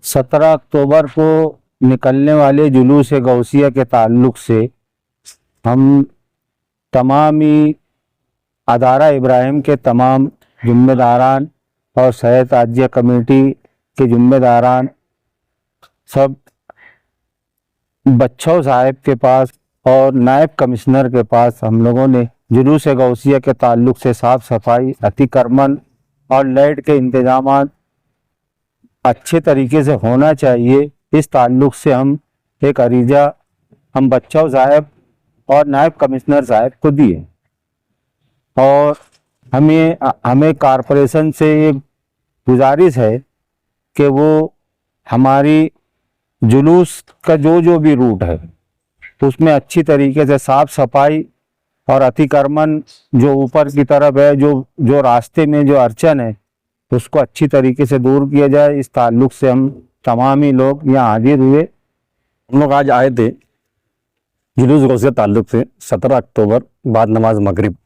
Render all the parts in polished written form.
17 अक्टूबर को निकलने वाले जुलूस गौसिया के ताल्लुक से हम तमाम ही अदारा इब्राहिम के तमाम ज़िम्मेदारान और शहर ताजिया कमेटी के ज़िम्मेदारान सब बच्चों साहब के पास और नायब कमिश्नर के पास हम लोगों ने जुलूस गौसिया के ताल्लुक से साफ़ सफाई, अतिक्रमण और लाइट के इंतजाम अच्छे तरीके से होना चाहिए, इस ताल्लुक से हम एक अरीजा हम बच्चों साहब और नायब कमिश्नर साहब को दिए। और हमें कारपोरेशन से एक गुजारिश है कि वो हमारी जुलूस का जो भी रूट है उसमें अच्छी तरीके से साफ़ सफाई और अतिक्रमण जो ऊपर की तरफ है, जो रास्ते में जो अड़चन है उसको अच्छी तरीके से दूर किया जाए। इस ताल्लुक से हम तमाम ही लोग यहाँ हाजिर हुए। हम लोग आज आए थे जुलूस गौसिया ताल्लुक से 17 अक्टूबर बाद नमाज मगरिब।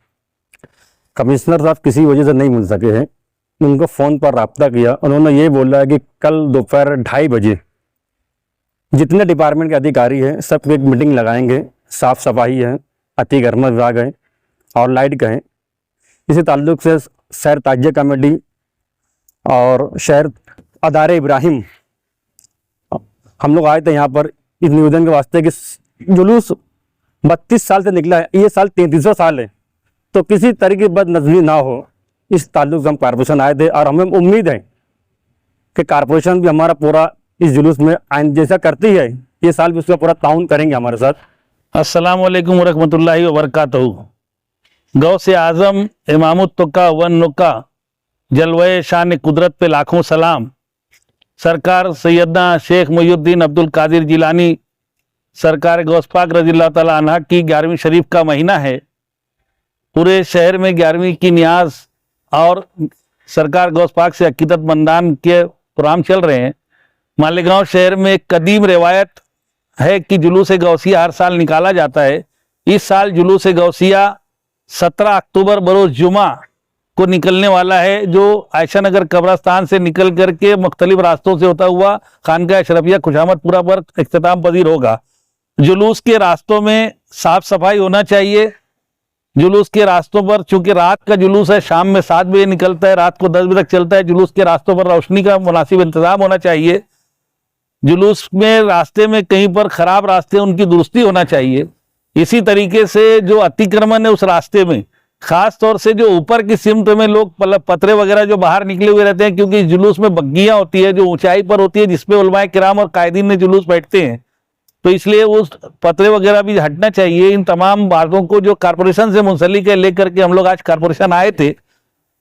कमिश्नर साहब किसी वजह से नहीं मिल सके हैं, उनको फ़ोन पर रब्ता किया। उन्होंने ये बोला है कि कल दोपहर 2:30 बजे जितने डिपार्टमेंट के अधिकारी हैं सब एक मीटिंग लगाएंगे। साफ़ सफाई है, अतिक्रमण विभाग है और लाइट का है। इसी ताल्लुक से शहर ताजिया कमेटी और शहर अदारे इब्राहिम हम लोग आए थे यहाँ पर इस निवेदन के वास्ते कि जुलूस 32 साल से निकला है, ये साल 33वां साल है, तो किसी तरह की बदनज़मी ना हो, इस ताल्लुक से हम कारपोरेशन आए थे। और हमें उम्मीद है कि कारपोरेशन भी हमारा पूरा इस जुलूस में आइन जैसा करती है, ये साल भी उसका पूरा ताउन करेंगे हमारे साथ। अस्सलामु अलैकुम वरहमतुल्लाहि वबरकातहू। गौसे आज़म इमामुत तुका वन नुका जलवे शान कुदरत पे लाखों सलाम। सरकार सैयदना शेख मुहिउद्दीन अब्दुल कादिर जिलानी सरकार गौस पाक रज़ियल्लाहु ताला अन्हा की 11वीं शरीफ का महीना है। पूरे शहर में 11वीं की नियाज और सरकार गौस पाक से अकीदत मंदान के प्रोग्राम चल रहे हैं। मालेगांव शहर में एक कदीम रिवायत है कि जुलूस गौसिया हर साल निकाला जाता है। इस साल जुलूस गौसिया 17 अक्टूबर बरोज़ जुमा को निकलने वाला है, जो आयशा नगर कब्रस्तान से निकल करके मुख्तलिफ रास्तों से होता हुआ खानका अशरफिया खुशामदपुरा पर इख्तिताम पजीर होगा। जुलूस के रास्तों में साफ सफाई होना चाहिए। जुलूस के रास्तों पर, चूंकि रात का जुलूस है, शाम में 7 बजे निकलता है, रात को 10 बजे तक चलता है। जुलूस के रास्तों पर रोशनी का मुनासिब इंतजाम होना चाहिए। जुलूस में रास्ते में कहीं पर खराब रास्ते उनकी दुरुस्ती होना चाहिए। इसी तरीके से जो अतिक्रमण है उस रास्ते में, खास तौर से जो ऊपर की सिमत में लोग पतरे वगैरह जो बाहर निकले हुए रहते हैं, क्योंकि जुलूस में बग्गियां होती है जो ऊंचाई पर होती है जिसपे उलमाए किराम और कायदीन ने जुलूस बैठते हैं, तो इसलिए उस पतरे वगैरह भी हटना चाहिए। इन तमाम बातों को जो कारपोरेशन से मुंसलिक है लेकर के हम लोग आज कारपोरेशन आए थे।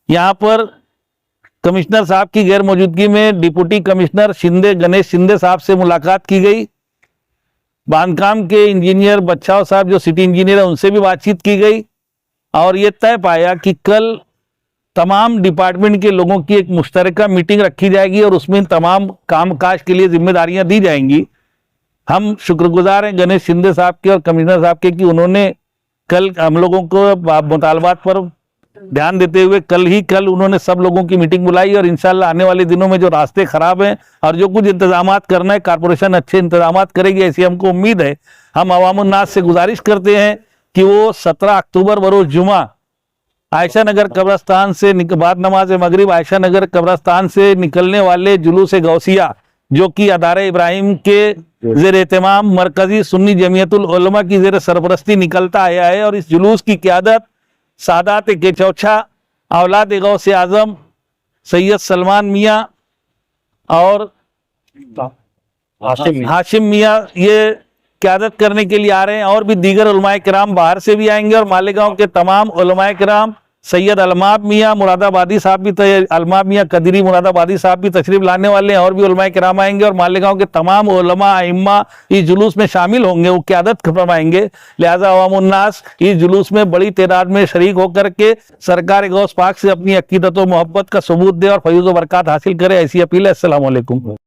यहाँ पर कमिश्नर साहब की गैर मौजूदगी में डिप्टी कमिश्नर गणेश शिंदे साहब से मुलाकात की गई। बांधकाम के इंजीनियर बच्चाओ साहब जो सिटी इंजीनियर है उनसे भी बातचीत की गई और ये तय पाया कि कल तमाम डिपार्टमेंट के लोगों की एक मुश्तरका मीटिंग रखी जाएगी और उसमें तमाम कामकाज के लिए जिम्मेदारियां दी जाएंगी। हम शुक्रगुजार हैं गणेश शिंदे साहब के और कमिश्नर साहब के कि उन्होंने कल हम लोगों को मुतालबात पर ध्यान देते हुए कल उन्होंने सब लोगों की मीटिंग बुलाई और इंशाल्लाह आने वाले दिनों में जो रास्ते खराब हैं और जो कुछ इंतजामात करना है कारपोरेशन अच्छे इंतजामात करेगी, ऐसी हमको उम्मीद है। हम अवामुन नास से गुजारिश करते हैं कि वो 17 अक्टूबर बरोज़ जुमा आयशा नगर कब्रस्तान से बाद नमाज मगरिब आयशा नगर कब्रस्तान से निकलने वाले जुलूस गौसिया, जो कि अदारे इब्राहिम के ज़ेर एहतमाम मरकजी सुन्नी जमीयतुल उलमा की ज़ेर सरपरस्ती निकलता आया है और इस जुलूस की क़यादत सादात के चौछा औलाद गौसे आज़म सैयद सलमान मियाँ और हाशिम मियाँ ये क़यादत करने के लिए आ रहे हैं। और भी दीगर उलमाए किराम बाहर से भी आएंगे और मालेगांव के तमाम उलमाए किराम सैयद अलमाब मियाँ मुरादाबादी साहब भी, अलमाब मियाँ कदरी मुरादाबादी साहब भी तशरीफ लाने वाले हैं और भी उलमाए किराम आएंगे और मालेगांव के तमाम उलमा अइम्मा इस जुलूस में शामिल होंगे, वो क़यादत फरमाएंगे। लिहाजा अवामुन नास इस जुलूस में बड़ी तादाद में शरीक होकर के सरकार गौस पाक से अपनी अकीदत व मोहब्बत का सबूत दे और फयूज़ व बरक़ात हासिल करे, ऐसी अपील है। अस्सलामु अलैकुम।